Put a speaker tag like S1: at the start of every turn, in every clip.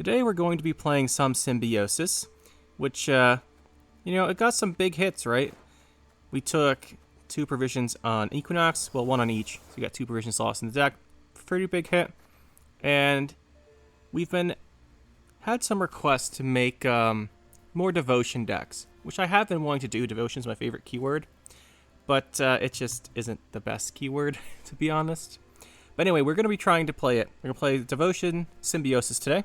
S1: Today we're going to be playing some Symbiosis, which, it got some big hits, right? We took 2 provisions on Equinox, well, 1 on each, so we got 2 provision slots in the deck. Pretty big hit. And we've had some requests to make more Devotion decks, which I have been wanting to do. Devotion is my favorite keyword, but it just isn't the best keyword, to be honest. But anyway, we're going to be trying to play it. We're going to play Devotion Symbiosis today.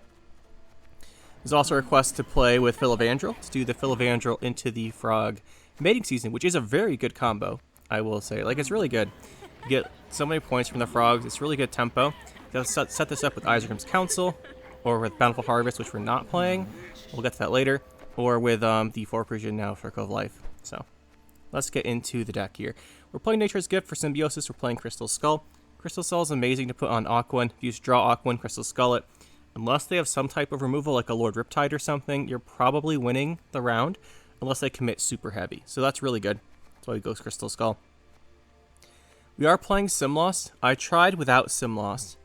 S1: There's also a request to play with Filavandrel, to do the Filavandrel into the Frog mating season, which is a very good combo, I will say. Like, it's really good. You get so many points from the Frogs. It's really good tempo. You gotta set this up with Isengrim's Council, or with Bountiful Harvest, which we're not playing. We'll get to that later. Or with the 4 Precision now, Circle of Life. So, let's get into the deck here. We're playing Nature's Gift for Symbiosis. We're playing Crystal Skull. Crystal Skull is amazing to put on Aquan. If you just draw Aquan, Crystal Skull it. Unless they have some type of removal, like a Lord Riptide or something, you're probably winning the round, unless they commit super heavy. So that's really good. That's why we go Crystal Skull. We are playing Simloss. I tried without Simloss,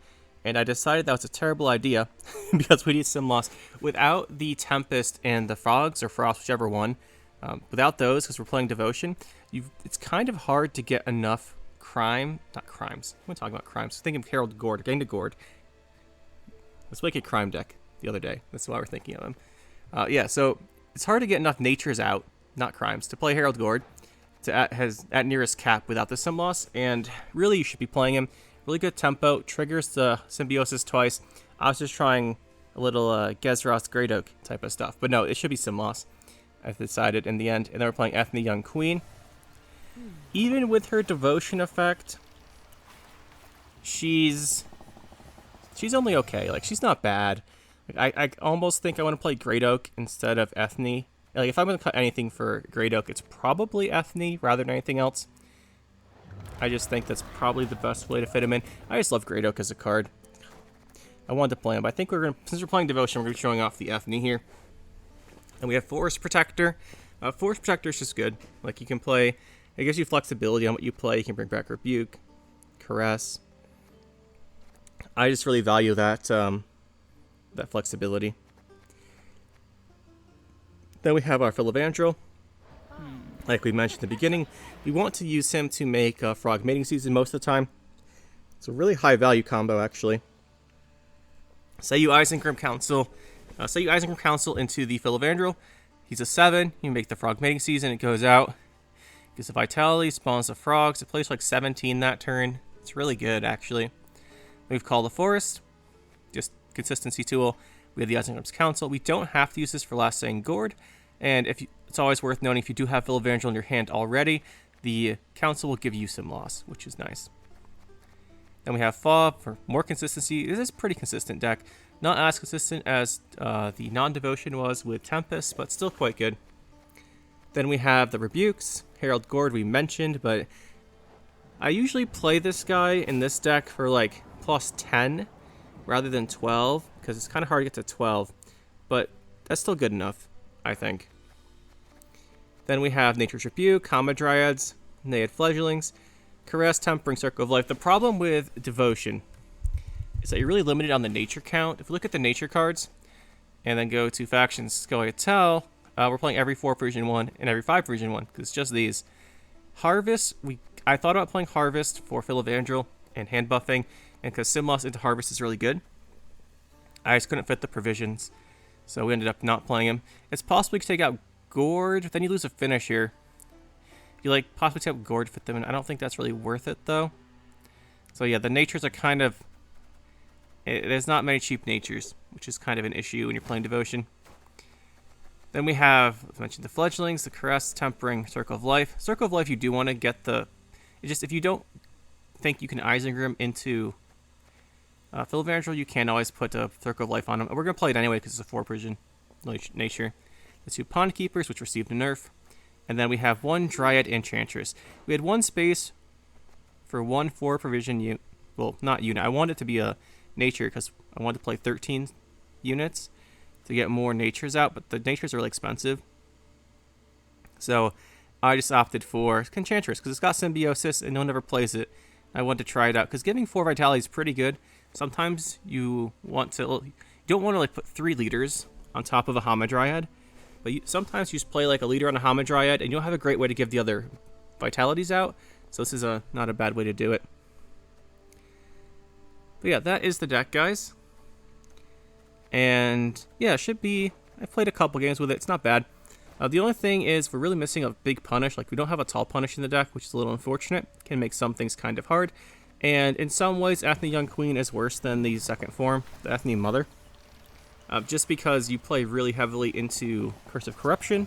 S1: and I decided that was a terrible idea, because we need Simloss. Without the Tempest and the Frogs, or Frost, whichever one, without those, because we're playing Devotion, it's kind of hard to get enough not crimes. I'm talking about crimes. Thinking of Herald Gord, getting to Gord. Let's make a crime deck the other day. That's why we're thinking of them. Yeah, so it's hard to get enough natures out, not crimes, to play Herald Gord at nearest cap without the Simloss, and really you should be playing him. Really good tempo, triggers the Symbiosis twice. I was just trying a little Gezros Great Oak type of stuff, but no, it should be Simloss, I've decided in the end. And then we're playing Ethne Young Queen. Even with her Devotion effect, she's only okay. Like, she's not bad. Like, I almost think I want to play Great Oak instead of Ethne. Like, if I'm going to cut anything for Great Oak, it's probably Ethne rather than anything else. I just think that's probably the best way to fit him in. I just love Great Oak as a card. I wanted to play him, but I think since we're playing Devotion, we're going to be showing off the Ethne here. And we have Forest Protector. Forest Protector is just good. Like, you can play, it gives you flexibility on what you play. You can bring back Rebuke, Caress. I just really value that that flexibility. Then we have our Filavandrel. Like we mentioned at the beginning, we want to use him to make Frog mating season most of the time. It's a really high value combo, actually. Say you Isengrim Council into the Filavandrel. He's a 7. You make the Frog mating season. It goes out. Gives a Vitality, spawns the Frogs. It plays like 17 that turn. It's really good, actually. We've called the Forest, just consistency tool. We have the Isengrim's Council. We don't have to use this for Last Saying Gord, and it's always worth noting if you do have Filavandrel in your hand already, the Council will give you some loss, which is nice. Then we have Fob for more consistency. This is a pretty consistent deck. Not as consistent as the non-Devotion was with Tempest, but still quite good. Then we have the Rebukes. Herald Gord we mentioned, but I usually play this guy in this deck for like plus 10 rather than 12, because it's kind of hard to get to 12, but that's still good enough, I think. Then we have Nature's Rebuke, Hamadryads, Naiad Fledglings, Caress, Tempering, Circle of Life. The problem with Devotion is that you're really limited on the nature count. If we look at the nature cards and then go to factions Scoia'tael, we're playing every 4 Provision 1 and every 5 Provision 1, because it's just these. Harvest, I thought about playing Harvest for Filavandrel and hand buffing, and because Simloss into Harvest is really good, I just couldn't fit the provisions, so we ended up not playing him. It's possible you could take out Gord, then you lose a finish here. You possibly take out Gord, fit them in. I don't think that's really worth it though. So yeah, the natures are kind of, there's not many cheap natures, which is kind of an issue when you're playing Devotion. Then we have, as mentioned, the Fledglings, the Caress, Tempering, Circle of Life. Circle of Life, you do want to get if you don't think you can Isengrim into Filavandrel, you can always put a Circle of Life on him. We're going to play it anyway because it's a 4 Provision nature. The 2 Pond Keepers, which received a nerf. And then we have 1 Dryad Enchantress. We had 1 space for 1 4 Provision unit. Well, not unit. I wanted it to be a nature because I wanted to play 13 units to get more natures out, but the natures are really expensive. So I just opted for Enchantress because it's got Symbiosis and no one ever plays it. I wanted to try it out because giving 4 Vitality is pretty good. Sometimes you want to don't want to like put 3 leaders on top of a Hamadryad, but sometimes you just play like a leader on a Hamadryad, and you don't have a great way to give the other vitalities out. So this is not a bad way to do it. But yeah, that is the deck, guys. And yeah, it should be... I've played a couple games with it. It's not bad. The only thing is we're really missing a big punish. Like, we don't have a tall punish in the deck, which is a little unfortunate. Can make some things kind of hard. And in some ways, Athene Young Queen is worse than the second form, the Athene Mother. Just because you play really heavily into Curse of Corruption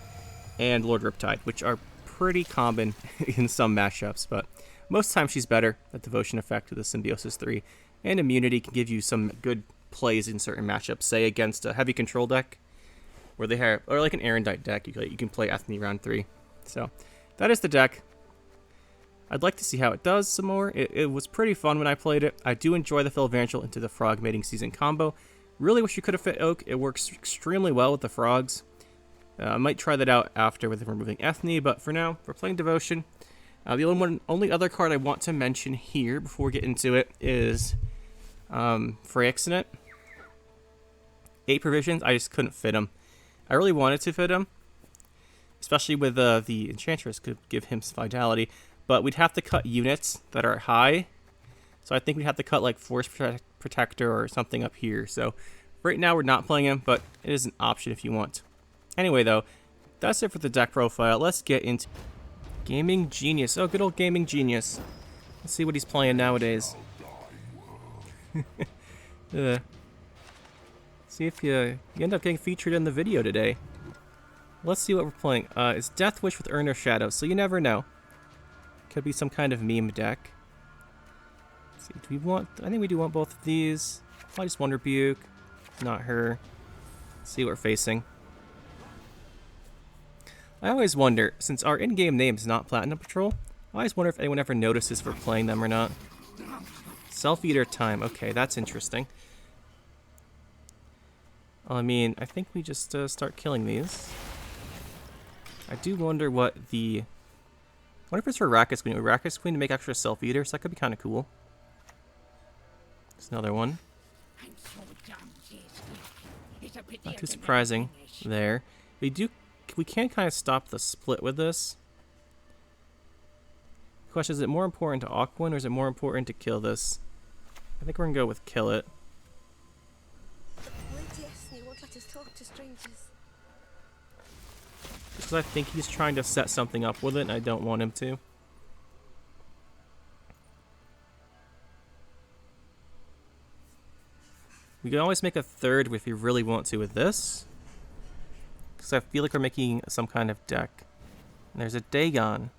S1: and Lord Riptide, which are pretty common in some matchups. But most times she's better. That Devotion effect with the Symbiosis 3. And Immunity can give you some good plays in certain matchups. Say against a heavy control deck, where they have, or like an Erendite deck, you can play Athene round 3. So that is the deck. I'd like to see how it does some more. It was pretty fun when I played it. I do enjoy the Philevangel into the Frog Mating Season combo. Really wish you could have fit Oak. It works extremely well with the frogs. I might try that out after with removing Athene, but for now, we're playing Devotion. The only other card I want to mention here before we get into it is Quiraxis. 8 provisions, I just couldn't fit him. I really wanted to fit him, especially with the Enchantress could give him vitality, but we'd have to cut units that are high, so I think we'd have to cut like Force Protector or something up here. So right now we're not playing him, but it is an option if you want. Anyway though, that's it for the deck profile. Let's get into Gaming Genius. Oh, good old Gaming Genius. Let's see what he's playing nowadays. See if you end up getting featured in the video today. Let's see what we're playing. It's Deathwish with Urn of Shadows, so you never know. Could be some kind of meme deck. Let's see, do we want... I think we do want both of these. I just want Rebuke, not her. Let's see what we're facing. I always wonder, since our in-game name is not Platinum Patrol, I always wonder if anyone ever notices we're playing them or not. Self-Eater time. Okay, that's interesting. I mean, I think we just start killing these. I do wonder what the... I wonder if it's for Rakkus Queen. Rakkus Queen to make extra self-eater, so that could be kind of cool. There's another one. Not too surprising there. We can kind of stop the split with this. Question, is it more important to Aquin or is it more important to kill this? I think we're going to go with kill it. Because I think he's trying to set something up with it and I don't want him to. We can always make a third if we really want to with this. Because I feel like we're making some kind of deck. And there's a Dagon.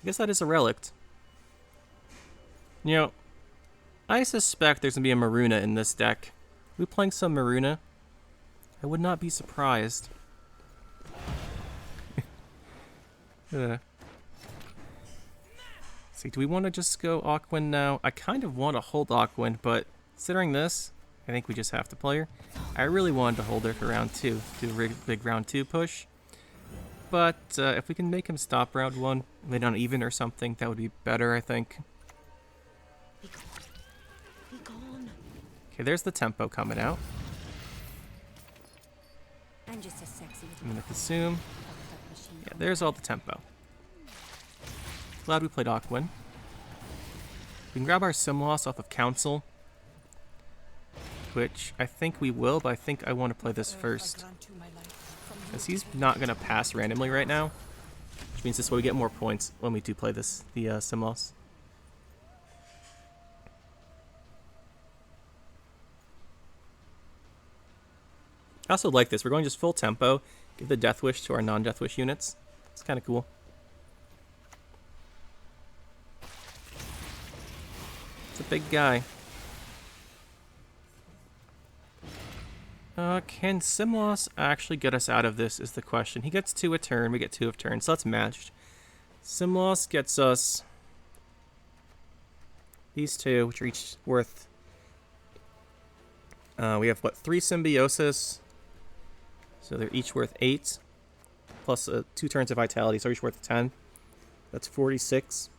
S1: I guess that is a Relict. You know, I suspect there's going to be a Maruna in this deck. Are we playing some Maruna? I would not be surprised. See, do we want to just go Aquin now? I kind of want to hold Aquin, but considering this, I think we just have to play her. I really wanted to hold her for round 2, do a big round 2 push. But if we can make him stop round 1, maybe on even or something, that would be better, I think. Okay, there's the tempo coming out. I'm gonna consume. Yeah, there's all the tempo. Glad we played Aquin. We can grab our Symbiosis off of Council, which I think we will, but I think I want to play this first. Because he's not going to pass randomly right now, which means this way we get more points when we do play this, the Symbiosis. I also like this. We're going just full tempo. Give the Deathwish to our non-Deathwish units. It's kind of cool. It's a big guy. Can Symbiosis actually get us out of this is the question. He gets 2 a turn. We get 2 of turn, so that's matched. Symbiosis gets us these 2, which are each worth... we have, what, 3 Symbiosis... So they're each worth 8, plus 2 turns of vitality, so each worth 10. That's 46.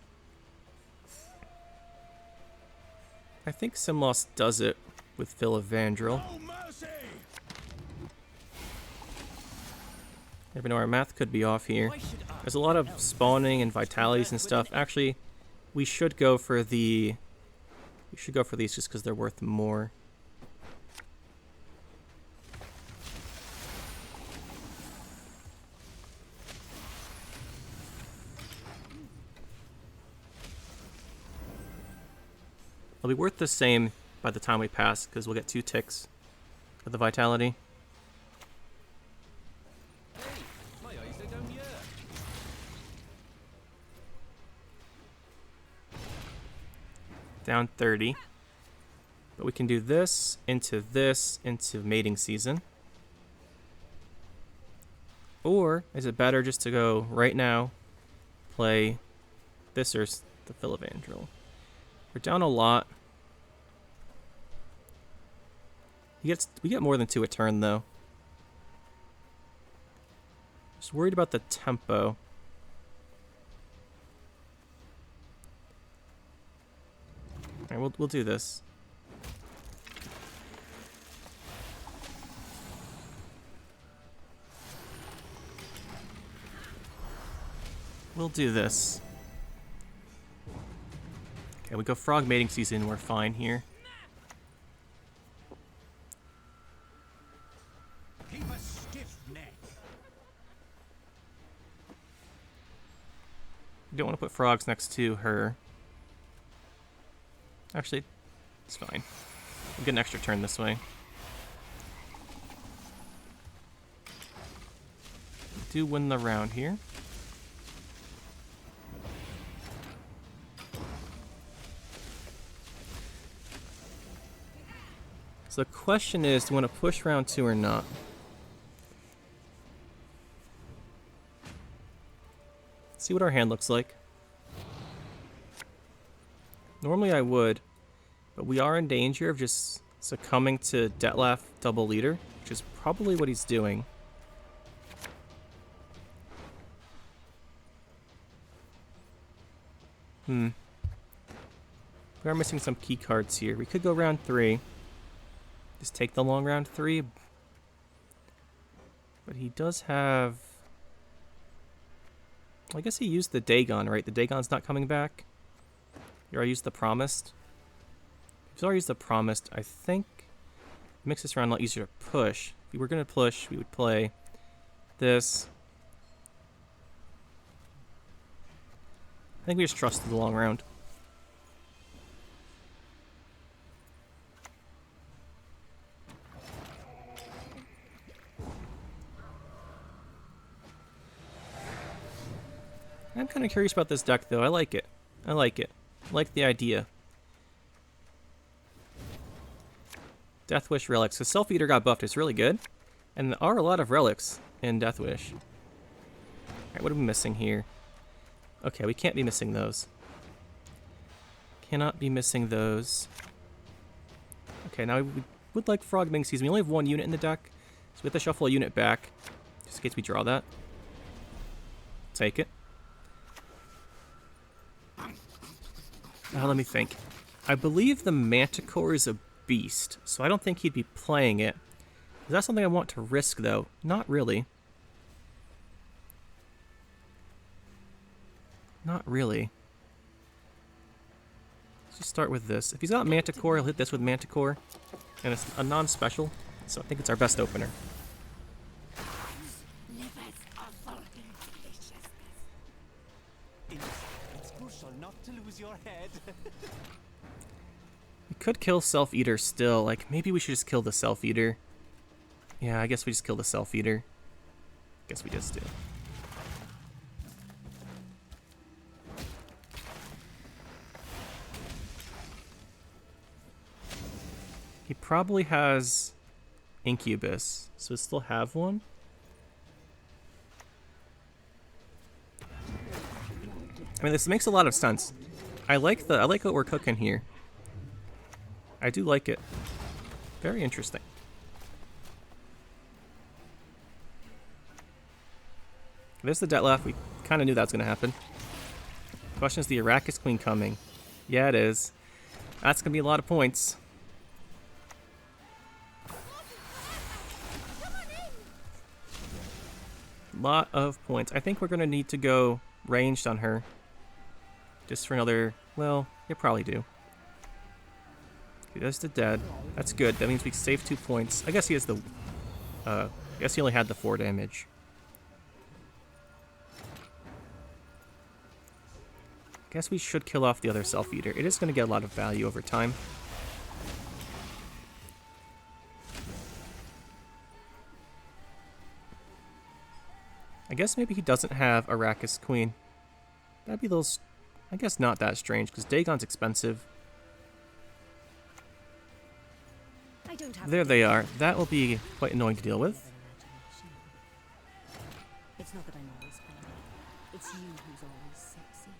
S1: I think Simloss does it with Philivandrel. Even though our math could be off here. There's a lot of spawning and vitalities and stuff. Actually, we should go for the... We should go for these just because they're worth more. It'll be worth the same by the time we pass, because we'll get 2 ticks for the vitality. Down 30. But we can do this, into mating season. Or is it better just to go right now, play this or the Philivandrel? We're down a lot. We get more than 2 a turn though. Just worried about the tempo. Alright, we'll do this. We'll do this. Okay, we go frog mating season, we're fine here.
S2: Keep a stiff neck.
S1: We don't want to put frogs next to her. Actually, it's fine. We'll get an extra turn this way. We do win the round here. So the question is, do you want to push round 2 or not? See what our hand looks like. Normally I would, but we are in danger of just succumbing to Detlef double leader, which is probably what he's doing. We are missing some key cards here. We could go round 3. Just take the long round 3. But he does have... I guess he used the Dagon, right? The Dagon's not coming back. He already used the Promised. If he's already used the Promised, I think it makes this round a lot easier to push. If we were going to push, we would play this. I think we just trusted the long round. I'm kind of curious about this deck, though. I like it. I like it. I like the idea. Deathwish Relics. So Self-Eater got buffed. It's really good. And there are a lot of Relics in Deathwish. Alright, what are we missing here? Okay, we can't be missing those. Cannot be missing those. Okay, now we would like Frog Mating Season. We only have 1 unit in the deck, so we have to shuffle a unit back, just in case we draw that. Take it. Now let me think. I believe the Manticore is a beast, so I don't think he'd be playing it. Is that something I want to risk, though? Not really. Not really. Let's just start with this. If he's got Manticore, he'll hit this with Manticore. And it's a non-special, so I think it's our best opener. We could kill Self-Eater still. Like, maybe we should just kill the Self-Eater. Yeah, I guess we just kill the Self-Eater. Guess we just do. He probably has Incubus, so we still have one. I mean, this makes a lot of sense. I like what we're cooking here. I do like it. Very interesting. There's the Detlef. We kind of knew that was going to happen. Question is the Arrakis Queen coming? Yeah, it is. That's gonna be a lot of points. Lot of points. I think we're gonna need to go ranged on her. Just for another, well, you probably do. Okay, there's the dead. That's good. That means we save 2 points. I guess he has the, I guess he only had the 4 damage. Guess we should kill off the other Self-Eater. It is gonna get a lot of value over time. I guess maybe he doesn't have Arrakis Queen. That'd be a little, I guess not that strange, because Dagon's expensive. There they are. That will be quite annoying to deal with.
S3: It's not that I'm always funny. It's you who's always sexy.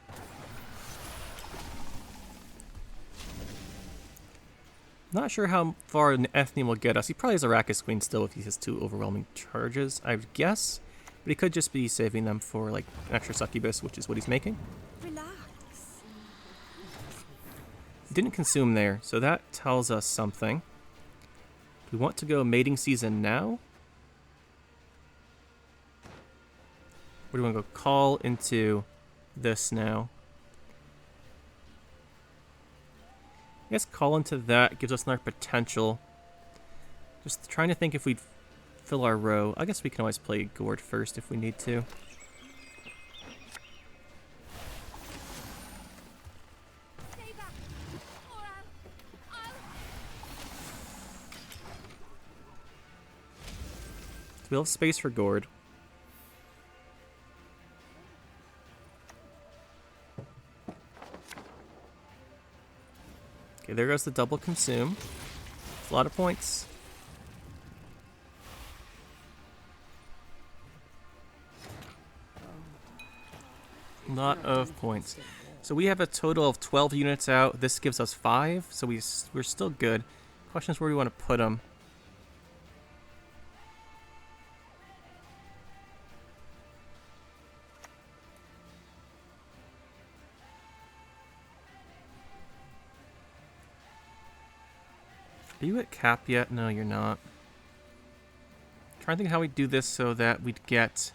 S1: Not sure how far Ethnium will get us. He probably has Arrakis Queen still if he has 2 overwhelming charges, I would guess. But he could just be saving them for like an extra succubus, which is what he's making.
S3: Relax.
S1: He didn't consume there, so that tells us something. We want to go mating season now? Or do we want to go call into this now? I guess call into that gives us another potential. Just trying to think if we'd fill our row. I guess we can always play Gourd first if we need to. We'll have space for Gourd. Okay, there goes the double consume. It's a lot of points. Lot of points. So we have a total of 12 units out. This gives us 5, so we're still good. Question is where we want to put them. Are you at cap yet? No, you're not. I'm trying to think how we do this so that we'd get...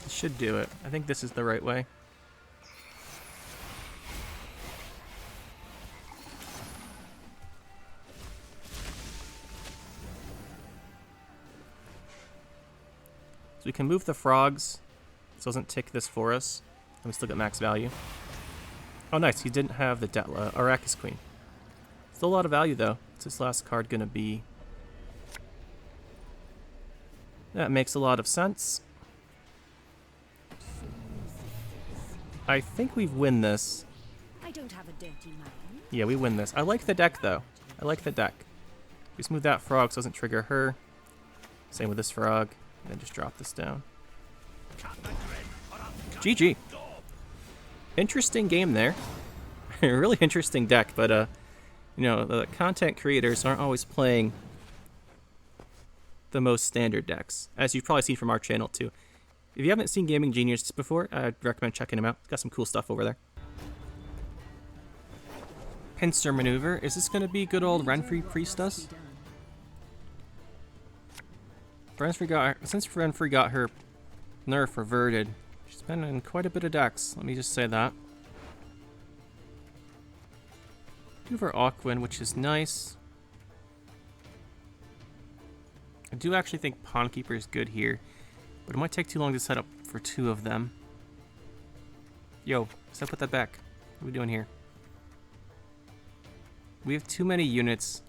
S1: This should do it. I think this is the right way. So we can move the frogs. This doesn't tick this for us. And we still get max value. Oh, nice. He didn't have the Arrakis Queen. Still a lot of value, though. What's this last card going to be? That makes a lot of sense. I think we win this.
S3: I don't have a dirty mind.
S1: Yeah, we win this. I like the deck, though. I like the deck. Just move that frog so it doesn't trigger her. Same with this frog. And then just drop this down. GG. Interesting game there. Really interesting deck, but you know, the content creators aren't always playing the most standard decks, as you've probably seen from our channel too. If you haven't seen Gaming Genius before, I'd recommend checking him out. Got some cool stuff over there. Pincer maneuver. Is this going to be good old Renfrey Priestess? Since Renfrey got her nerf reverted, she's been in quite a bit of decks. Let me just say that. Do her Aquin, which is nice. I do actually think Pawnkeeper is good here, but it might take too long to set up for 2 of them. Yo, so put that back. What are we doing here? We have too many units,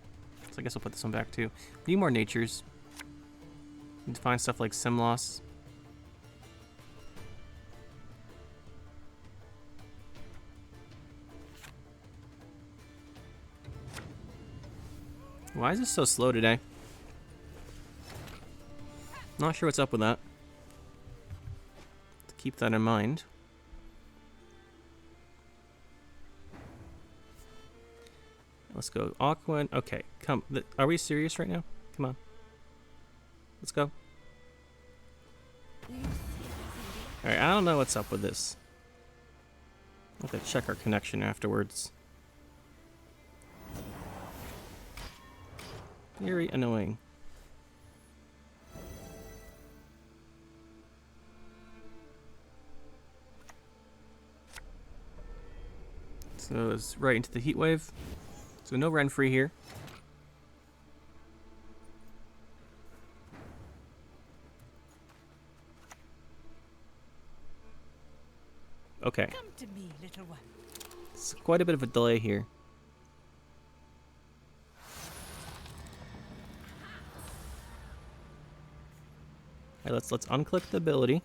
S1: so I guess I'll put this one back too. We need more natures. Need to find stuff like Simloss. Why is this so slow today? Not sure what's up with that. To keep that in mind. Let's go Aquan. Okay, come. Are we serious right now? Come on. Let's go. Alright, I don't know what's up with this. We'll have to check our connection afterwards. Very annoying. So it's right into the heat wave. So no run free here. Okay.
S3: Come to me, little one.
S1: It's quite a bit of a delay here. Alright, let's unclick the ability.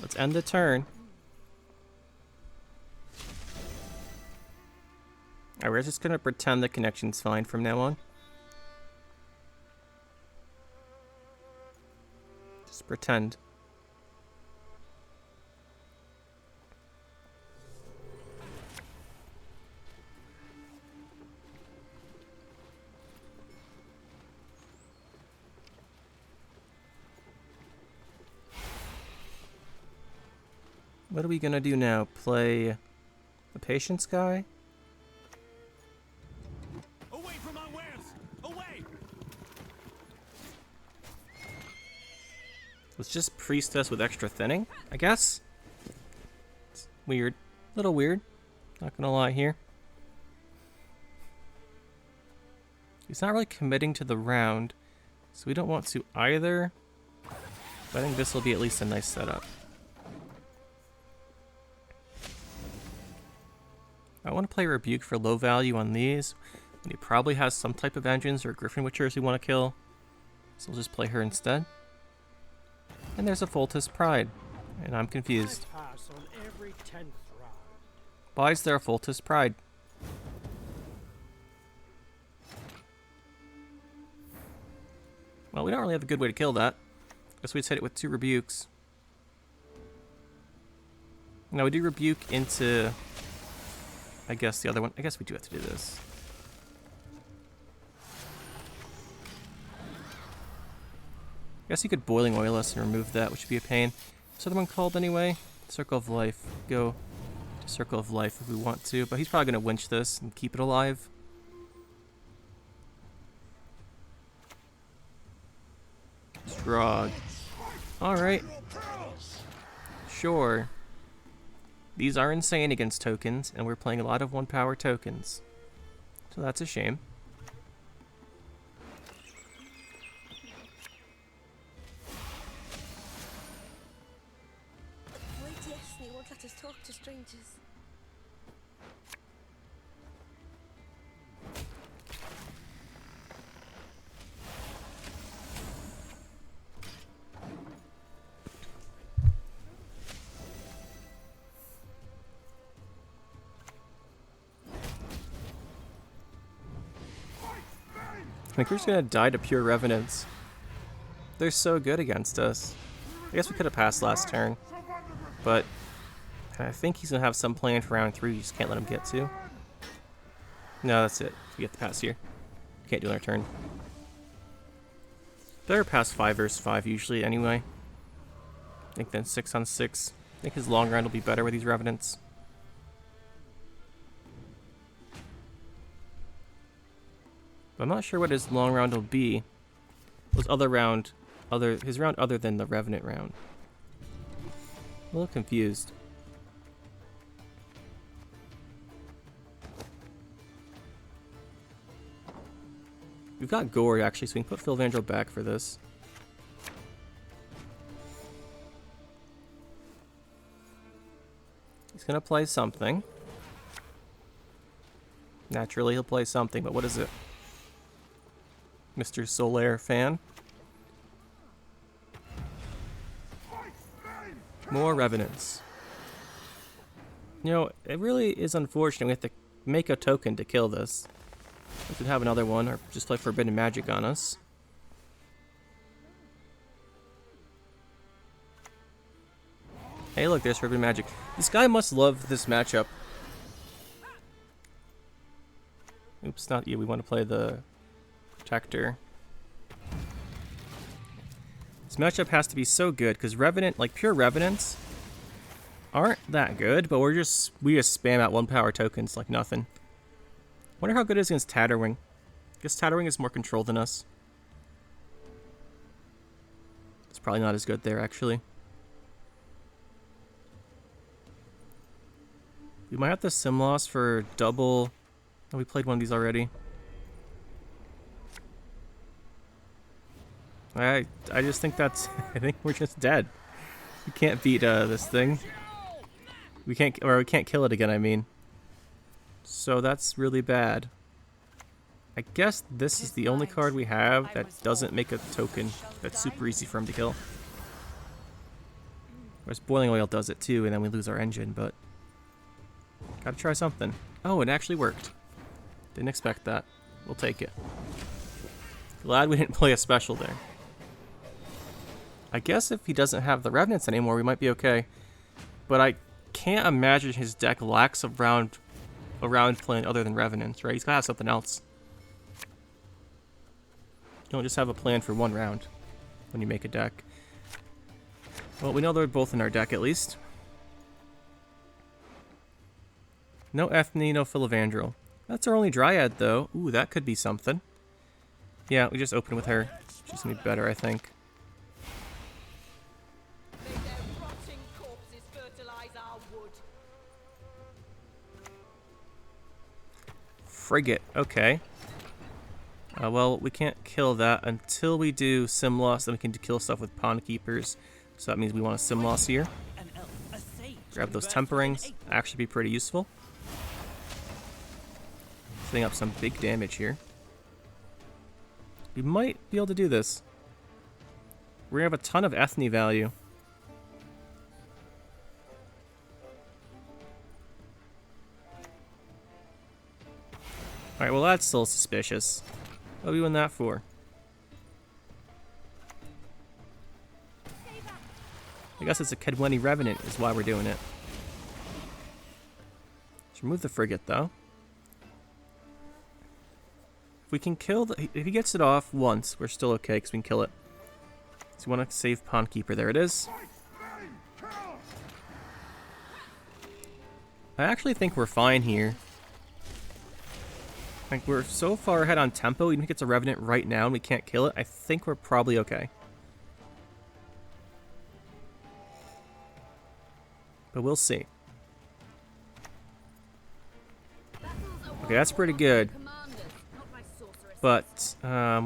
S1: Let's end the turn. Alright, we're just gonna pretend the connection's fine from now on. Just pretend. What are we gonna do now? Play the Patience guy?
S2: Away from our wares! Away!
S1: Let's just priestess with extra thinning, I guess? It's weird. A little weird. Not gonna lie here. He's not really committing to the round, so we don't want to either. But I think this will be at least a nice setup. I want to play Rebuke for low value on these, and he probably has some type of engines or Griffin Witchers we want to kill, so we'll just play her instead. And there's a Foltest Pride, and I'm confused.
S2: I pass on every 10th round.
S1: Why is there a Foltest Pride? Well, we don't really have a good way to kill that. Guess we just hit it with 2 Rebukes. Now we do Rebuke into, I guess, the other one. I guess we do have to do this. I guess you could Boiling Oil us and remove that, which would be a pain. What's the other one called anyway? Circle of Life. Go to Circle of Life if we want to, but he's probably going to winch this and keep it alive. Strog. Alright. Sure. These are insane against tokens, and we're playing a lot of 1-power tokens. So that's a shame.
S4: Wait, yes, they won't let us talk to strangers.
S1: I think we're just gonna die to pure Revenants. They're so good against us. I guess we could have passed last turn, but I think he's gonna have some plan for round 3. You just can't let him get to. No, that's it. We get the pass here. Can't do another turn. Better pass 5 versus 5 usually anyway. I think then 6 on 6. I think his long round will be better with these Revenants. But I'm not sure what his long round will be. His round other than the Revenant round. A little confused. We've got Gory actually, so we can put Philvandrel back for this. He's gonna play something. Naturally, he'll play something, but what is it? Mr. Solaire fan. More Revenants. You know, it really is unfortunate we have to make a token to kill this. We could have another one, or just play Forbidden Magic on us. Hey look, there's Forbidden Magic. This guy must love this matchup. Oops, not you. We want to play the Protector. matchup has to be so good because Revenant, like pure Revenants, aren't that good, but we just spam out 1 power tokens like nothing. Wonder how good it is against Tatterwing. I guess Tatterwing is more control than us. It's probably not as good there, actually. We might have to sim loss for double. Oh, we played one of these already. I just think that's. I think we're just dead. We can't beat this thing. We can't kill it again. I mean. So that's really bad. I guess this is the only card we have that doesn't make a token that's super easy for him to kill. Of course, Boiling Oil does it too, and then we lose our engine, but gotta try something. Oh, it actually worked. Didn't expect that. We'll take it. Glad we didn't play a special there. I guess if he doesn't have the Revenants anymore, we might be okay. But I can't imagine his deck lacks around playing other than Revenants, right? He's gotta have something else. You don't just have a plan for 1 round when you make a deck. Well, we know they're both in our deck at least. No Ethne, no Philivandrel. That's our only Dryad though. Ooh, that could be something. Yeah, we just open with her. She's gonna be better, I think. Frigate, okay. Well, we can't kill that until we do Sim Loss, then we can kill stuff with Pond Keepers. So that means we want a Sim Loss here. Grab those Temperings, actually be pretty useful. Setting up some big damage here. We might be able to do this. We're gonna have a ton of Ethne value. Alright, well that's still suspicious. What are we doing that for? I guess it's a Kedwenny Revenant is why we're doing it. Let's remove the Frigate though. If we can kill if he gets it off once, we're still okay because we can kill it. So we want to save Pond Keeper. There it is. I actually think we're fine here. Like, we're so far ahead on tempo, even if it gets a Revenant right now and we can't kill it, I think we're probably okay. But we'll see. Okay, that's pretty good. But,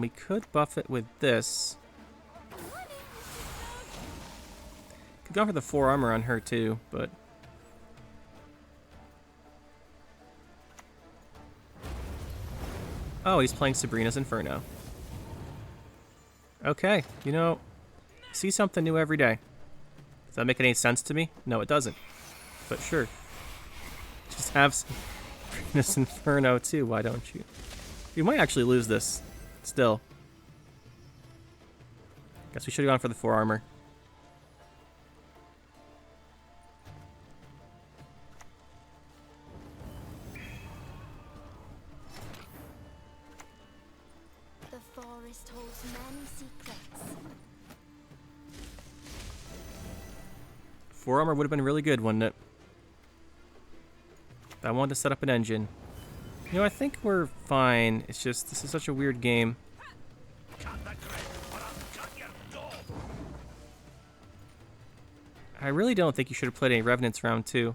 S1: we could buff it with this. Could go for the 4 armor on her too, but... Oh, he's playing Sabrina's Inferno. Okay, you know, see something new every day. Does that make any sense to me? No, it doesn't. But sure. Just have Sabrina's Inferno too, why don't you? We might actually lose this, still. Guess we should have gone for the 4 armor.
S4: The forest holds many secrets.
S1: 4 armor would have been really good, wouldn't it? I wanted to set up an engine. You know, I think we're fine. It's just, this is such a weird game. I really don't think you should have played any Revenants round 2.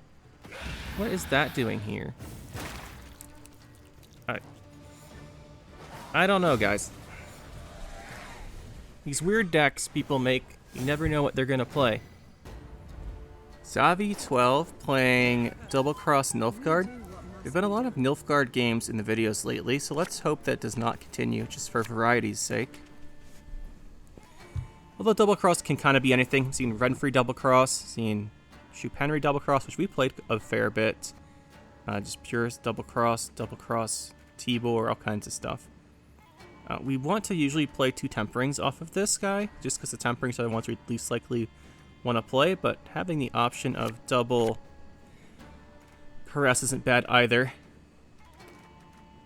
S1: What is that doing here? I don't know, guys. These weird decks people make, you never know what they're going to play. Scoia'tael playing Double Cross Nilfgaard. There've been a lot of Nilfgaard games in the videos lately, so let's hope that does not continue, just for variety's sake. Although Double Cross can kind of be anything. I've seen Renfrey Double Cross, seen Shupe Double Cross, which we played a fair bit. Just Purist Double Cross, Tibor, all kinds of stuff. We want to usually play 2 Temperings off of this guy, just because the Temperings are the ones we least likely want to play, but having the option of double Caress isn't bad either.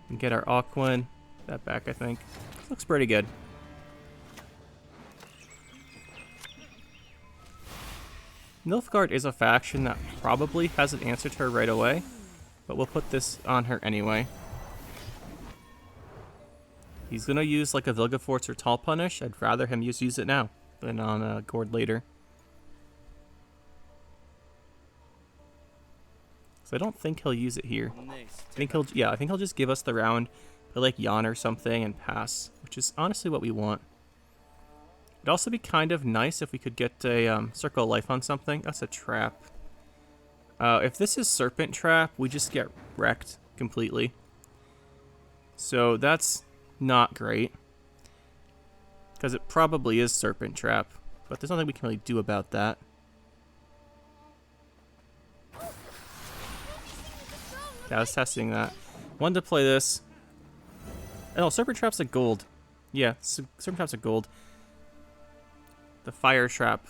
S1: And get our Aquan, that back I think. Looks pretty good. Nilfgaard is a faction that probably hasn't answered her right away, but we'll put this on her anyway. He's gonna use like a Vilgefortz or Tall Punish. I'd rather him use it now than on Gord later. So I don't think he'll use it here. I think he'll just give us the round, play like Yawn or something, and pass, which is honestly what we want. It'd also be kind of nice if we could get a Circle of Life on something. That's a trap. If this is Serpent Trap, we just get wrecked completely. So that's not great. Because it probably is Serpent Trap. But there's nothing we can really do about that. Yeah, I was testing that. Wanted to play this. Oh, Serpent Trap's a gold. Yeah, Serpent Trap's a gold. The Fire Trap.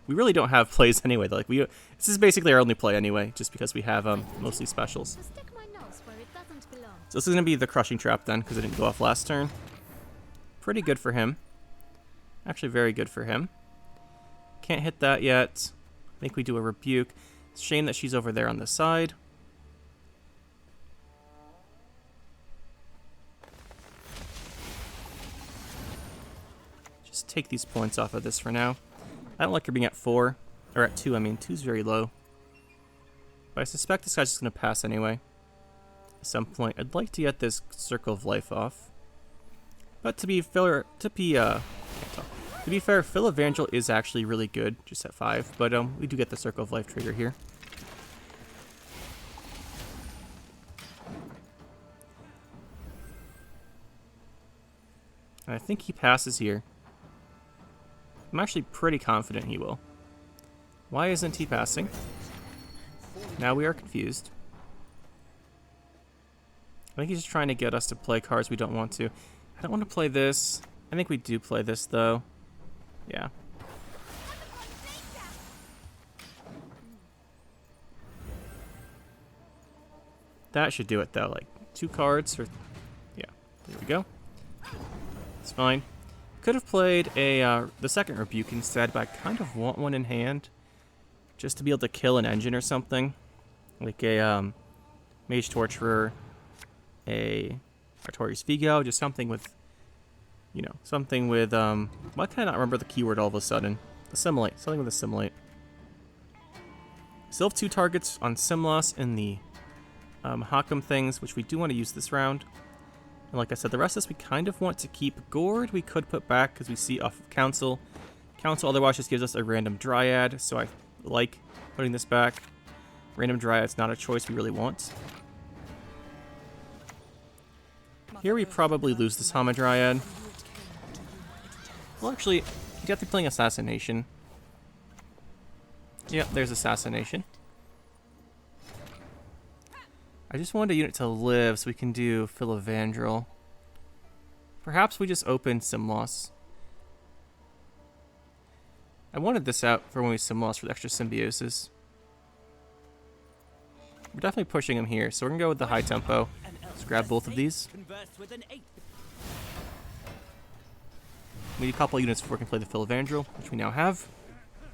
S1: We really don't have plays anyway. Like this is basically our only play anyway, just because we have mostly specials. So this is gonna be the Crushing Trap then, because it didn't go off last turn. Pretty good for him. Actually, very good for him. Can't hit that yet. I think we do a Rebuke. It's a shame that she's over there on the side. Just take these points off of this for now. I don't like her being at 4. Or at 2, I mean. 2's very low. But I suspect this guy's just going to pass anyway. At some point. I'd like to get this Circle of Life off. But to be fair, Philevangel is actually really good, just at 5. But we do get the Circle of Life trigger here. And I think he passes here. I'm actually pretty confident he will. Why isn't he passing? Now we are confused. I think he's just trying to get us to play cards we don't want to. I don't want to play this. I think we do play this, though. Yeah. That should do it, though. Like, 2 cards. Or yeah, there we go. It's fine. Could have played a the second Rebuke instead, but I kind of want one in hand. Just to be able to kill an engine or something. Like a Mage Torturer, a Artorias Vigo, just something with, you know, something with, why can I not remember the keyword all of a sudden? Assimilate, something with Assimilate. Still have 2 targets on Simlos in the Hakam things, which we do want to use this round. And like I said, the rest of this we kind of want to keep. Gord we could put back because we see off of Council. Council otherwise just gives us a random Dryad, so I like putting this back. Random Dryad's not a choice we really want. Here we probably lose this Hamadryad. Well, actually, he'd have to be playing Assassination. Yep, there's Assassination. I just wanted a unit to live so we can do Philevandrel. Perhaps we just open Simlos. I wanted this out for when we Simlos for the extra Symbiosis. We're definitely pushing him here, so we're going to go with the high tempo. Let's grab both of these. We need a couple units before we can play the Philevandrel, which we now have.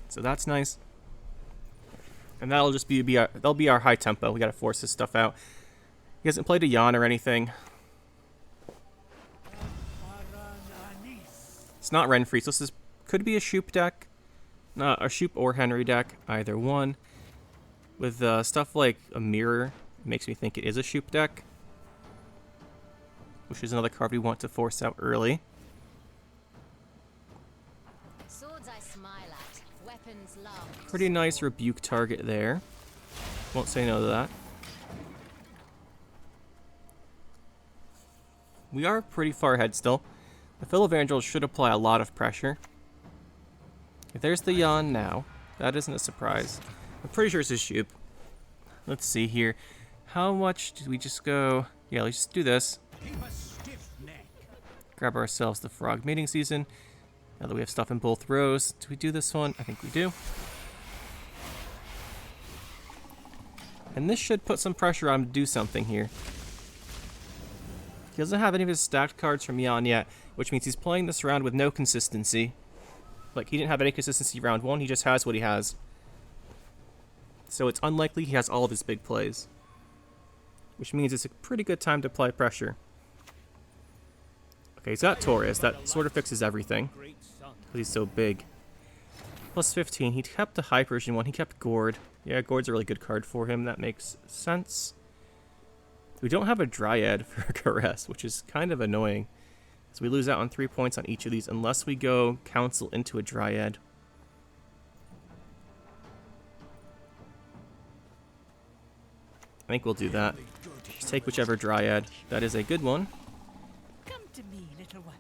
S1: So that's nice. And that'll just that'll be our high tempo. We gotta force this stuff out. He hasn't played a Yawn or anything. It's not Renfree, so this could be a Shupe deck. A Shupe or Henry deck, either one. With stuff like a Mirror, it makes me think it is a Shupe deck. Which is another card we want to force out early.
S4: Swords I smile at, weapons love.
S1: Pretty nice Rebuke target there. Won't say no to that. We are pretty far ahead still. The Philevangel should apply a lot of pressure. If there's the Yawn now, that isn't a surprise. I'm pretty sure it's a Shupe. Let's see here. How much did we just go? Yeah, let's just do this. Grab ourselves the Frog Mating Season. Now that we have stuff in both rows, do we do this one? I think we do. And this should put some pressure on him to do something here. He doesn't have any of his stacked cards from Yawn yet, which means he's playing this round with no consistency. Like, he didn't have any consistency round 1, he just has what he has. so it's unlikely he has all of his big plays. Which means it's a pretty good time to apply pressure. Okay, he's got Taurus. That sort of fixes everything.
S2: Great son.
S1: Because he's so big. Plus 15. He kept the High Persian one. He kept Gord. Yeah, Gord's a really good card for him. That makes sense. We don't have a Dryad for Caress, which is kind of annoying. So we lose out on 3 points on each of these unless we go Council into a Dryad. I think we'll do that. Just take whichever Dryad. That is a good one.
S3: Come to me, little one.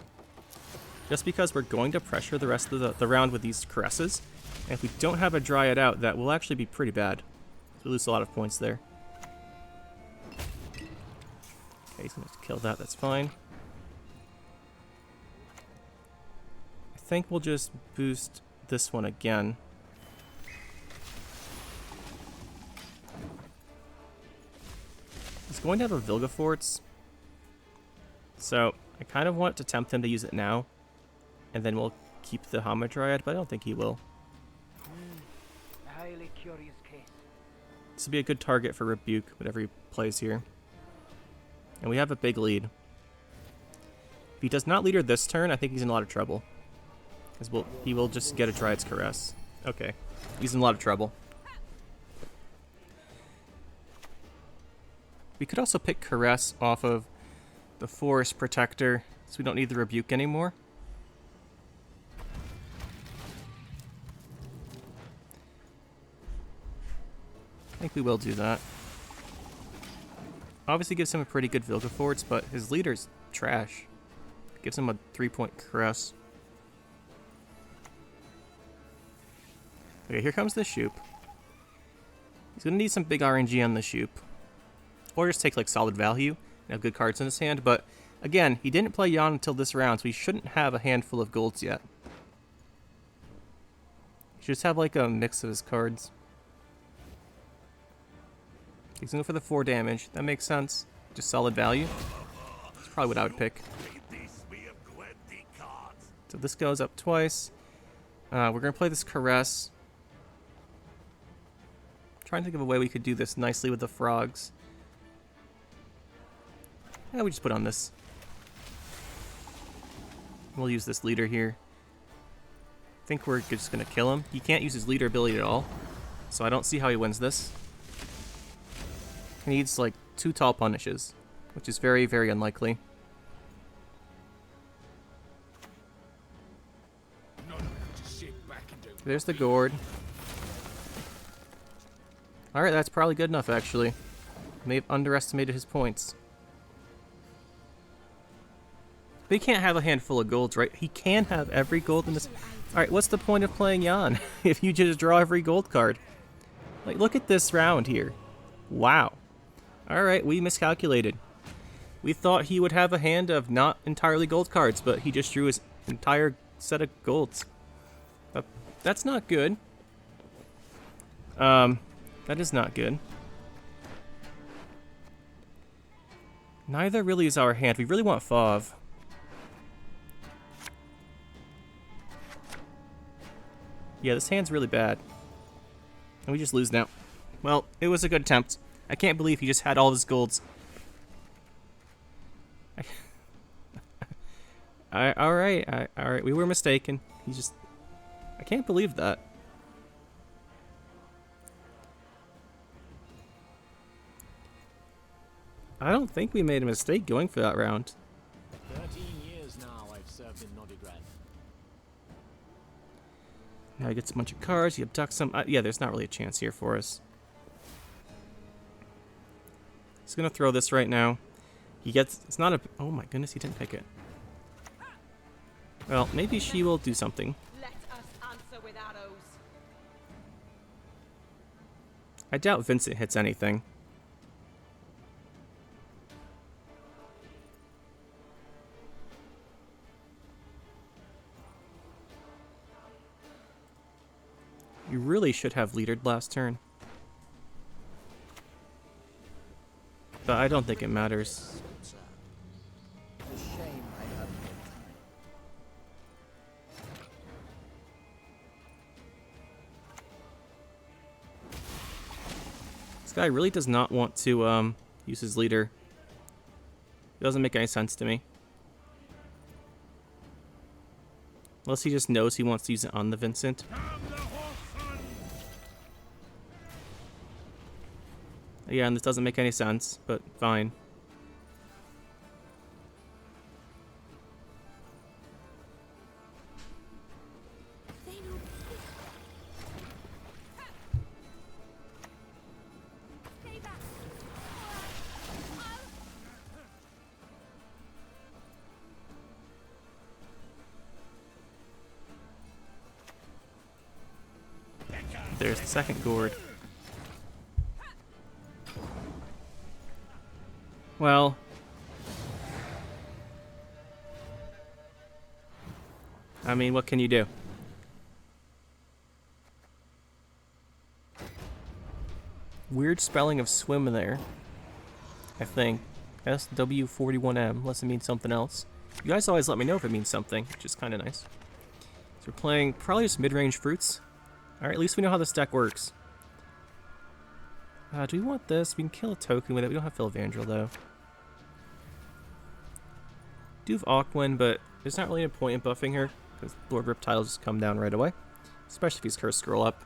S1: Just because we're going to pressure the rest of the round with these Caresses. And if we don't have a Dryad out, that will actually be pretty bad. We lose a lot of points there. Okay, he's going to kill that. That's fine. I think we'll just boost this one again. He's going to have a Vilgefortz. So I kind of want to tempt him to use it now. And then we'll keep the Hamadryad, but I don't think he will.
S5: A highly curious case.
S1: This will be a good target for Rebuke, whatever he plays here. And we have a big lead. If he does not lead her this turn, I think he's in a lot of trouble. Because he will just get a Dryad's Caress. Okay. He's in a lot of trouble. We could also pick Caress off of the Forest Protector, so we don't need the Rebuke anymore. I think we will do that. Obviously gives him a pretty good Vilgefortz, but his leader's trash. Gives him a 3-point Caress. Okay, here comes the Shupe. He's gonna need some big RNG on the Shupe. Or just take like solid value and have good cards in his hand, but again, he didn't play Yon until this round, so he shouldn't have a handful of golds yet. He should just have like a mix of his cards. He's going for the 4 damage. That makes sense. Just solid value. That's probably what I would pick. So this goes up twice. We're going to play this Caress. Trying to think of a way we could do this nicely with the frogs. Yeah, we just put on this. We'll use this leader here. I think we're just going to kill him. He can't use his leader ability at all. So I don't see how he wins this. He needs like 2 tall punishes, which is very, very unlikely. There's the Gord. Alright, that's probably good enough, actually. May have underestimated his points. But he can't have a handful of golds, right? He can have every gold in this. Alright, what's the point of playing Yon if you just draw every gold card? Like, look at this round here. Wow. Alright, we miscalculated. We thought he would have a hand of not entirely gold cards, but he just drew his entire set of golds. That's not good. That is not good. Neither really is our hand. We really want Fauve. Yeah, this hand's really bad. And we just lose now. Well, it was a good attempt. I can't believe he just had all his golds. Alright, we were mistaken. He just... I can't believe that. I don't think we made a mistake going for that round.
S2: 13 years now I've served in Novigrad.
S1: Now he gets a bunch of cards, he abducts some... yeah, there's not really a chance here for us. He's gonna throw this right now. He gets... It's not a... Oh my goodness, he didn't pick it. Well, maybe she will do something.
S3: Let us answer with arrows.
S1: I doubt Vincent hits anything. You really should have leadered last turn. But I don't think it matters.
S5: The shame I have no time.
S1: guy really does not want to use his leader. It doesn't make any sense to me. Unless he just knows he wants to use it on the Vincent. Yeah, and this doesn't make any sense, but fine. There's the second gourd. Well, I mean, what can you do? Weird spelling of swim there. I think SW41M, unless it means something else. You guys always let me know if it means something, which is kind of nice. So we're playing probably just mid-range fruits. Alright, at least we know how this deck works. Do we want this? We can kill a token with it. We don't have Philvandrel, though. Do have Aquin, but there's not really a point in buffing her, because Lord Riptide will just come down right away. Especially if he's Curse Scroll up.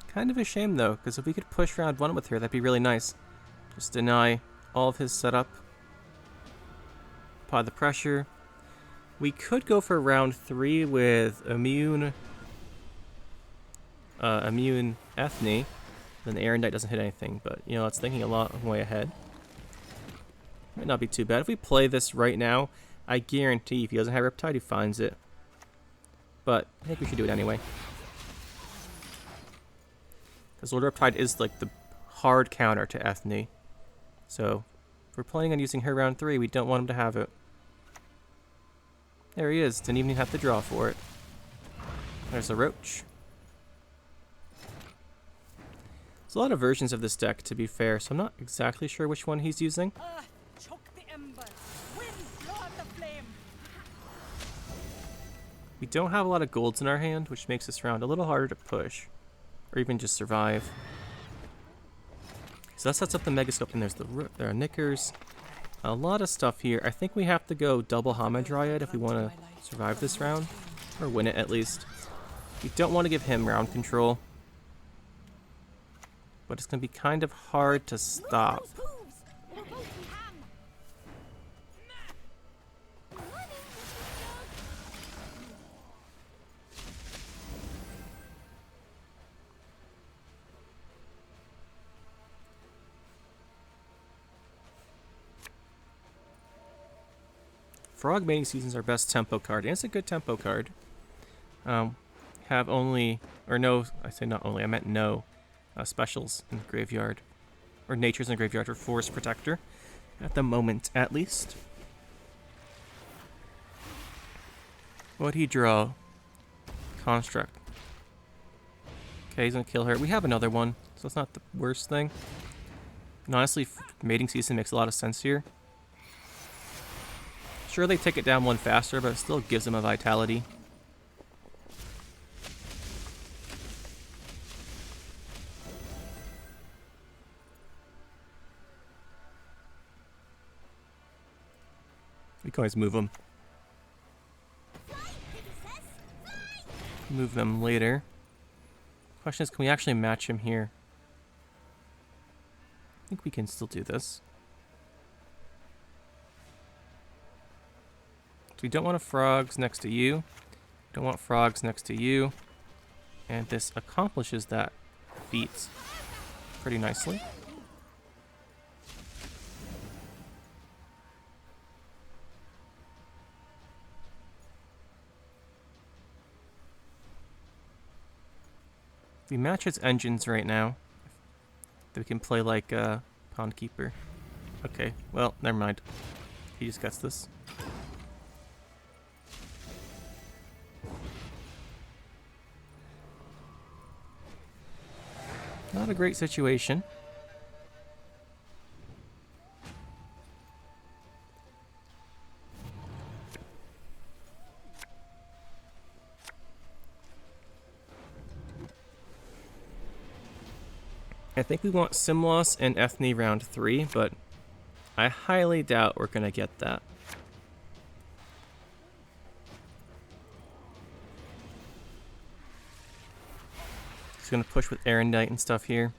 S1: Kind of a shame, though, because if we could push round 1 with her, that'd be really nice. Just deny all of his setup. Apply the pressure. We could go for round 3 with Immune Ethne. Then the Aeron Knight doesn't hit anything, but, you know, that's thinking a lot way ahead. Might not be too bad. If we play this right now, I guarantee if he doesn't have Riptide, he finds it. But I think we should do it anyway. Because Lord Riptide is like the hard counter to Ethne. So, if we're planning on using her round 3, we don't want him to have it. There he is. Didn't even have to draw for it. There's a Roach. There's a lot of versions of this deck, to be fair, so I'm not exactly sure which one he's using.
S3: Choke the embers. Wind, blow out the flame.
S1: We don't have a lot of golds in our hand, which makes this round a little harder to push. Or even just survive. So that sets up the Megascope, and there are Knickers. A lot of stuff here. I think we have to go double Hamadryad if we want to survive this round. Or win it, at least. We don't want to give him round control. But it's going to be kind of hard to stop. Frog Mating Season's our best tempo card, and it's a good tempo card. Have only, or no, I say not only, I meant no specials in the graveyard. Or natures in the graveyard for Forest Protector. At the moment, at least. What'd he draw? Construct. Okay, he's gonna kill her. We have another one, so it's not the worst thing. And honestly, Mating Season makes a lot of sense here. Sure, they take it down 1 faster, but it still gives them a vitality. We can always move them. Move them later. Question is, can we actually match him here? I think we can still do this. So we don't want frogs next to you. Don't want frogs next to you. And this accomplishes that feat pretty nicely. We match its engines right now. That we can play like Pond Keeper. Okay, well, never mind. He just gets this. Not a great situation. I think we want Simloss and Ethne round 3, but I highly doubt we're going to get that. Just going to push with Erendite and stuff here.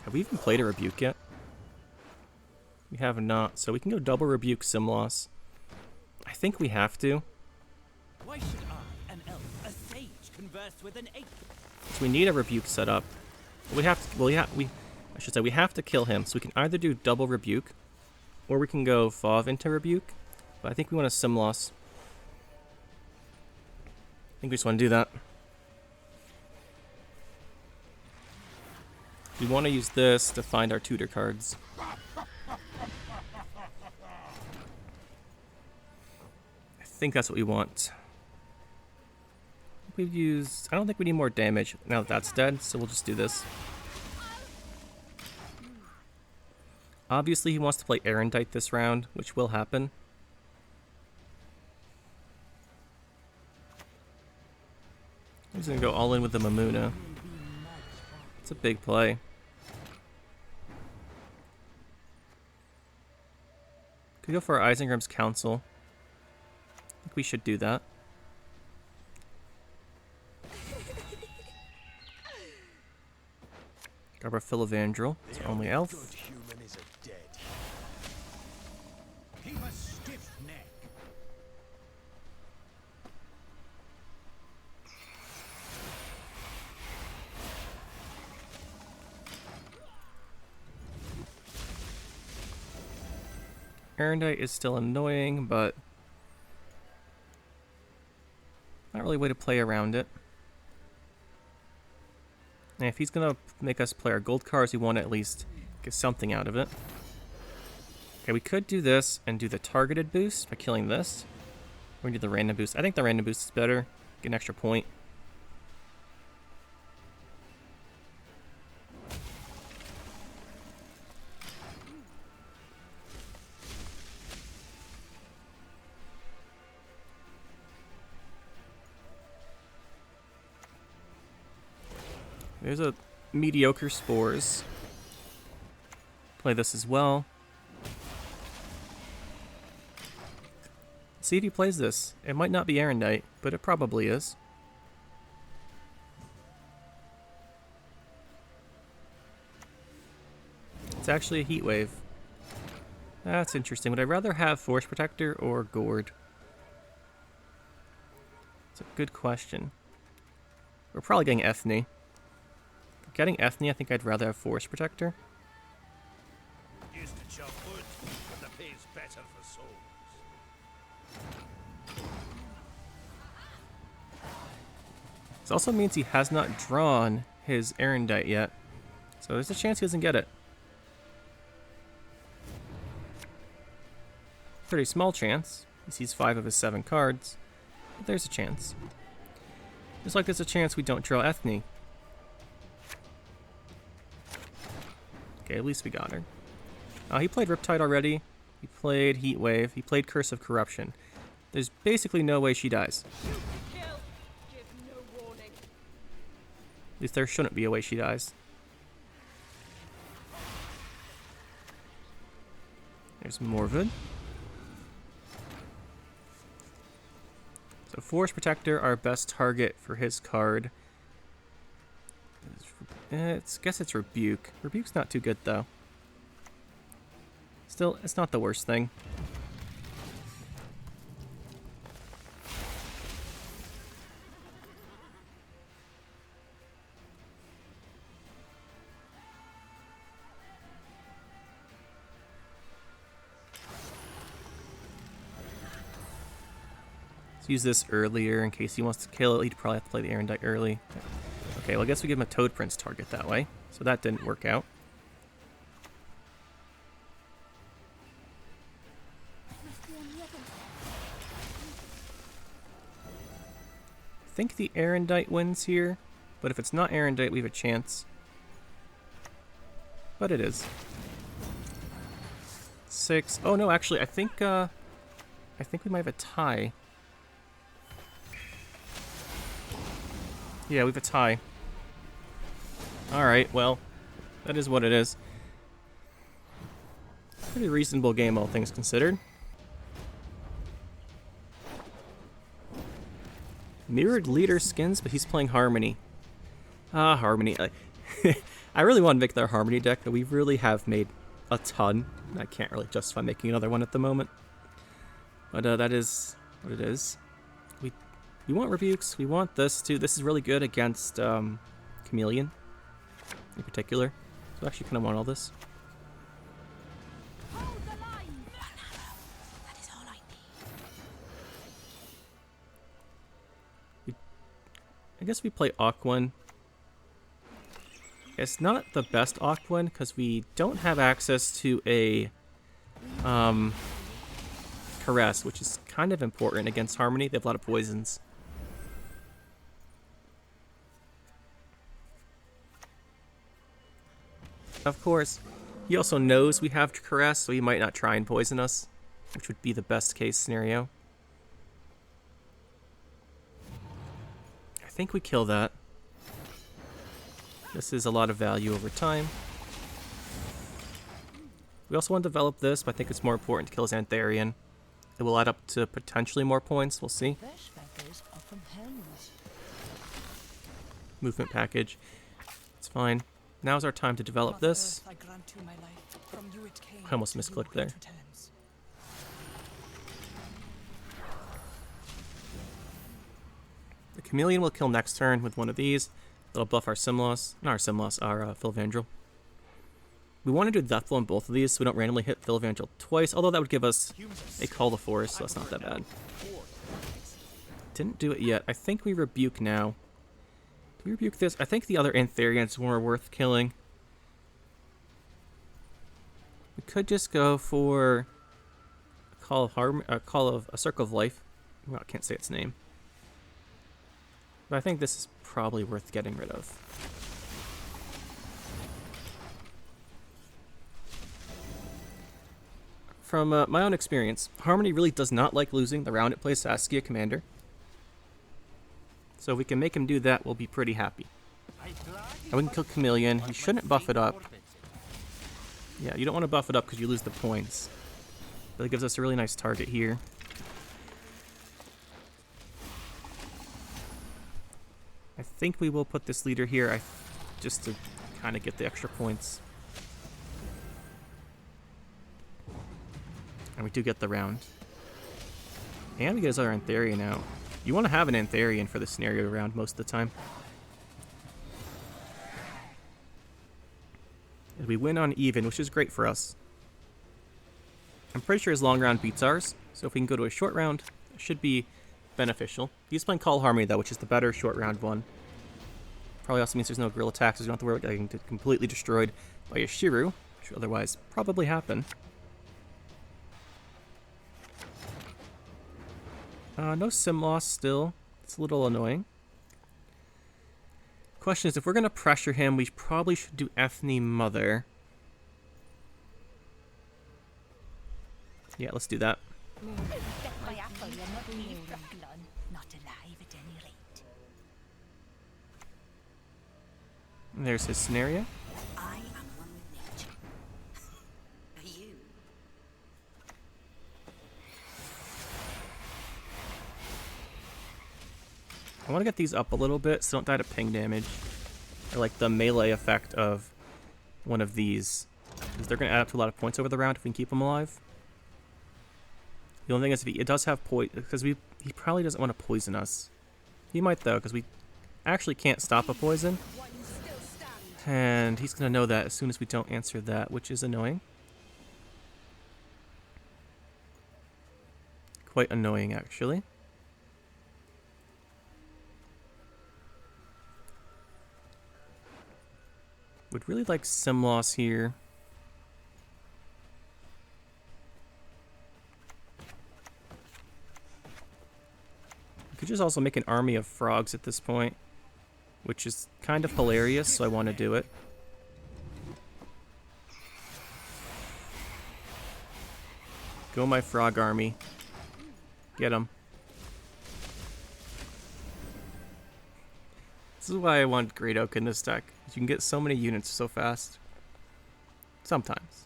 S1: Have we even played a Rebuke yet? We have not, so we can go double Rebuke Simloss. I think we have to.
S6: Why should I, an elf, a sage, converse with an ape?
S1: So we need a Rebuke set up. We have to, well, I should say we have to kill him. So we can either do double Rebuke, or we can go Fauve into Rebuke. But I think we want a Simloss. I think we just want to do that. We want to use this to find our tutor cards. I think that's what we want. We've used... I don't think we need more damage now that that's dead, so we'll just do this. Obviously he wants to play Erendite this round, which will happen. He's going to go all in with the Mamuna. It's a big play. Could go for our Isengrim's Council. I think we should do that. Grab our Filavandrel. It's our only elf.
S2: Good human is a dead. He must stiff neck.
S1: Erendite is still annoying, but not really a way to play around it. And if he's gonna make us play our gold cards, we want to at least get something out of it. Okay, we could do this and do the targeted boost by killing this. Or we do the random boost. I think the random boost is better. Get an extra point. There's a mediocre Spores. Play this as well. See if he plays this. It might not be Erendite, but it probably is. It's actually a Heat Wave. That's interesting. Would I rather have Force Protector or Gourd? It's a good question. We're probably getting Ethne. Getting Ethne, I think I'd rather have Force Protector.
S2: Used to chop wood, but the pay's better for souls.
S1: This also means he has not drawn his Erendite yet. So there's a chance he doesn't get it. Pretty small chance. He sees 5 of his 7 cards. But there's a chance. Just like there's a chance we don't draw Ethne. Okay, at least we got her. He played Riptide already. He played Heat Wave. He played Curse of Corruption. There's basically no way she dies. At least there shouldn't be a way she dies. There's Morvid. So Force Protector, our best target for his card. I guess it's Rebuke. Rebuke's not too good, though. Still, it's not the worst thing. Let's use this earlier in case he wants to kill it. He'd probably have to play the Erendite early. Okay, well I guess we give him a Toad Prince target that way. So that didn't work out. I think the Erendite wins here, but if it's not Erendite, we have a chance. But it is. 6. Oh no, actually, I think we might have a tie. Yeah, we have a tie. Alright, well, that is what it is. Pretty reasonable game, all things considered. Mirrored leader skins, but he's playing Harmony. Ah, Harmony. I really want to make their Harmony deck, but we really have made a ton. I can't really justify making another one at the moment. But that is what it is. We want rebukes. We want this too. This is really good against Chameleon in particular. So I actually kind of want all this.
S3: Hold the line. One arrow. That is all I need.
S1: I guess we play Aquan. It's not the best Aquan because we don't have access to a Caress, which is kind of important against Harmony. They have a lot of poisons. Of course, he also knows we have Caress, so he might not try and poison us, which would be the best case scenario. I think we kill that. This is a lot of value over time. We also want to develop this, but I think it's more important to kill Xantharian. It will add up to potentially more points, we'll see.
S3: Fresh feathers are from hens.
S1: Movement package. It's fine. Now's our time to develop this.
S6: I grant to my life. From you it came.
S1: I almost misclicked there. The Chameleon will kill next turn with one of these. It'll buff our Simlos. Not our Simlos, our Philvandrel. We want to do Deathblow on both of these so we don't randomly hit Philvandrel twice, although that would give us a Call to Force, so that's not that bad. Didn't do it yet. I think we rebuke now. Do we rebuke this? I think the other Antharians were worth killing. We could just go for a a Circle of Life. Well, I can't say its name. But I think this is probably worth getting rid of. From my own experience, Harmony really does not like losing the round it plays Saskia Commander. So if we can make him do that, we'll be pretty happy. And we can kill Chameleon. You shouldn't buff it up. Yeah, you don't want to buff it up because you lose the points. But it gives us a really nice target here. I think we will put this leader here just to kind of get the extra points. And we do get the round. And we get his other Antharian out. You want to have an Antharian for the scenario round most of the time. And we win on even, which is great for us. I'm pretty sure his long round beats ours, so if we can go to a short round, it should be beneficial. He's playing Call Harmony though, which is the better short round one. Probably also means there's no guerrilla attacks, so you don't have to worry about getting completely destroyed by a Shiru, which would otherwise probably happen. No sim loss still. It's a little annoying. Question is, if we're going to pressure him, we probably should do Ethne Mother. Yeah, let's do that. And there's his scenario.
S3: I am one with nature. Are you?
S1: I want to get these up a little bit so don't die to ping damage. Or like the melee effect of one of these. Because they're going to add up to a lot of points over the round if we can keep them alive. The only thing is, if it does have poison, because he probably doesn't want to poison us. He might though, because we actually can't stop a poison. And he's going to know that as soon as we don't answer that, which is annoying. Quite annoying, actually. Would really like sim loss here. We could just also make an army of frogs at this point, which is kind of hilarious, so I want to do it. Go my frog army. Get him. This is why I want Great Oak in this deck. You can get so many units so fast. Sometimes.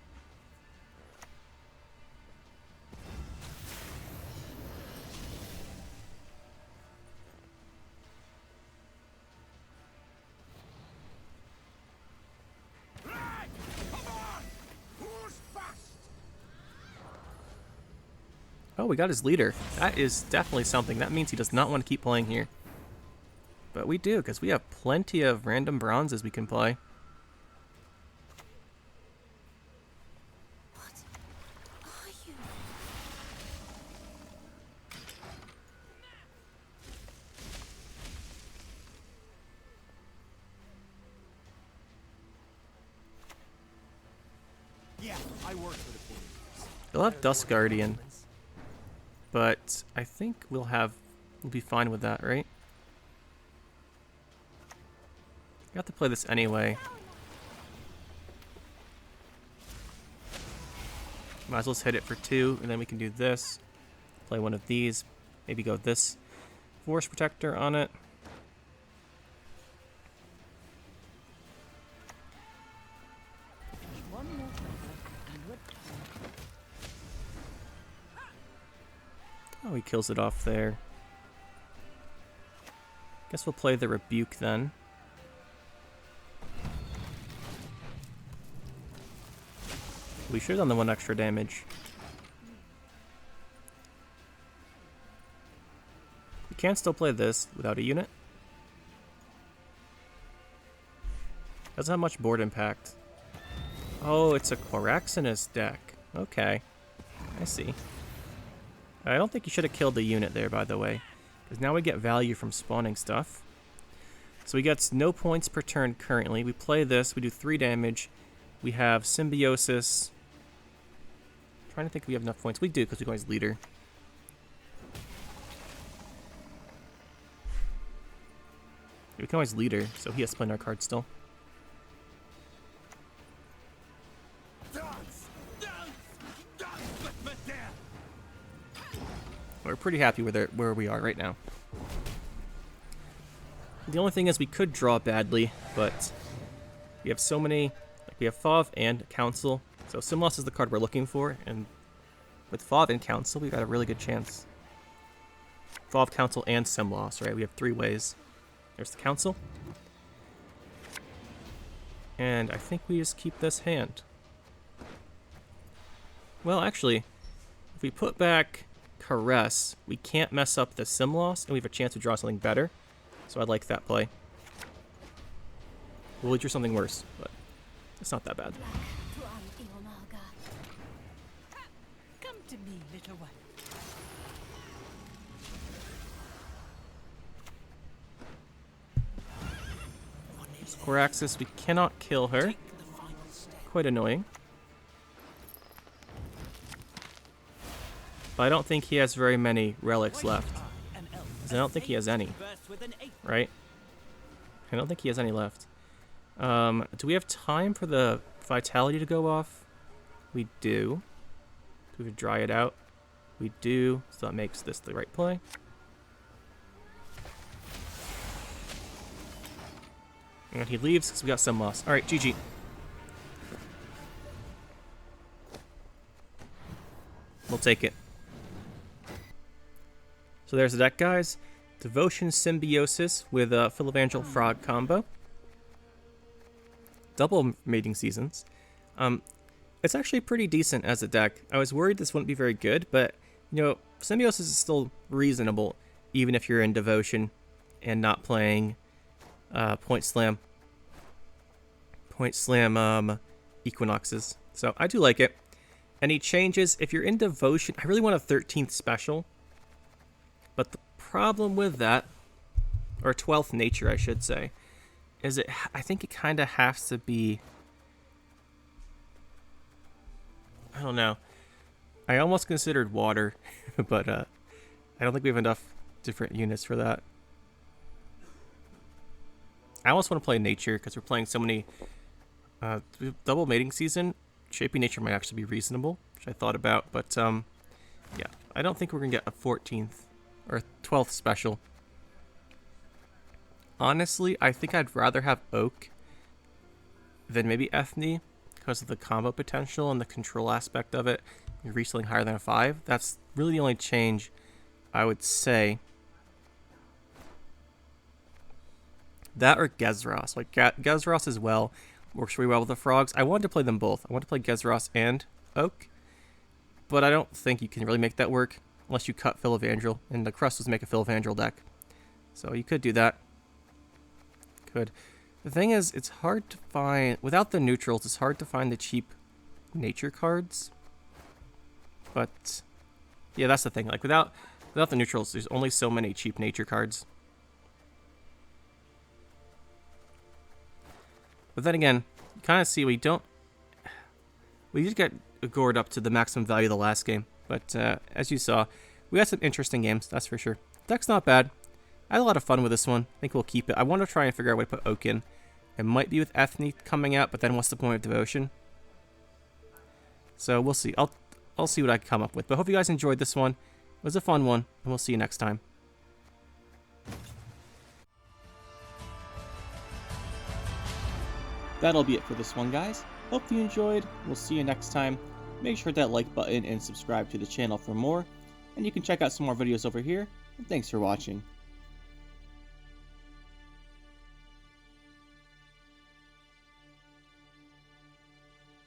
S1: Oh, we got his leader. That is definitely something. That means he does not want to keep playing here. But we do, because we have plenty of random bronzes we can play.
S3: What are you?
S6: Yeah, I work for the Queen.
S1: They'll have Dusk Guardian. But I think we'll be fine with that, right? We have to play this anyway. Might as well just hit it for 2, and then we can do this. Play one of these. Maybe go this Force Protector on it.
S3: One more and we're done.
S1: Oh, he kills it off there. Guess we'll play the Rebuke then. We should have done the 1 extra damage. We can still play this without a unit. Doesn't have much board impact. Oh, it's a Quiraxis deck. Okay. I see. I don't think you should have killed the unit there, by the way. Because now we get value from spawning stuff. So we get no points per turn currently. We play this, we do 3 damage. We have Symbiosis. Trying to think if we have enough points. We do, because we go as leader. We can always leader, so he has to play in our card still. We're pretty happy with where we are right now. The only thing is we could draw badly, but we have so many. Like we have Fauve and Council. So Simloss is the card we're looking for, and with Fauve and Council, we've got a really good chance. Fauve, Council, and Simloss, right? We have 3 ways. There's the Council. And I think we just keep this hand. Well, actually, if we put back Caress, we can't mess up the Simloss, and we have a chance to draw something better. So I like that play. We'll draw something worse, but it's not that bad.
S6: Come to me, little one.
S1: Quiraxis, we cannot kill her. Quite annoying. But I don't think he has very many relics left. I don't think he has any. Right? I don't think he has any left. Do we have time for the Vitality to go off? We do. Do we dry it out? We do. So that makes this the right play. And he leaves because we got some loss. Alright, GG. We'll take it. So there's the deck, guys. Devotion Symbiosis with a Philevangel Frog combo. Double mating seasons. It's actually pretty decent as a deck. I was worried this wouldn't be very good, but you know, Symbiosis is still reasonable, even if you're in Devotion and not playing Point Slam Equinoxes. So I do like it. Any changes? If you're in Devotion, I really want a 13th special. But the problem with that, or 12th nature I should say, is I think it kind of has to be, I don't know. I almost considered water, but I don't think we have enough different units for that. I almost want to play nature because we're playing so many double mating season. Shaping nature might actually be reasonable, which I thought about, but yeah, I don't think we're gonna get a 14th or 12th special. Honestly, I think I'd rather have Oak than maybe Ethne because of the combo potential and the control aspect of it. You're reselling higher than a 5. That's really the only change I would say. That or Gezros. Like Gezros as well works really well with the frogs. I wanted to play them both. I wanted to play Gezros and Oak, but I don't think you can really make that work unless you cut Philivandrel, and the crust was make a Philivandrel deck. So you could do that. Could. The thing is, it's hard to find, without the neutrals, it's hard to find the cheap nature cards. But yeah, that's the thing. Like without the neutrals, there's only so many cheap nature cards. But then again, you kind of see we did get gored up to the maximum value of the last game. But as you saw, we had some interesting games, that's for sure. Deck's not bad. I had a lot of fun with this one. I think we'll keep it. I want to try and figure out a way to put Oak in. It might be with Ethne coming out, but then what's the point of Devotion? So we'll see. I'll see what I can come up with. But I hope you guys enjoyed this one. It was a fun one, and we'll see you next time. That'll be it for this one, guys. Hope you enjoyed. We'll see you next time. Make sure to hit that like button and subscribe to the channel for more. And you can check out some more videos over here. And thanks for watching.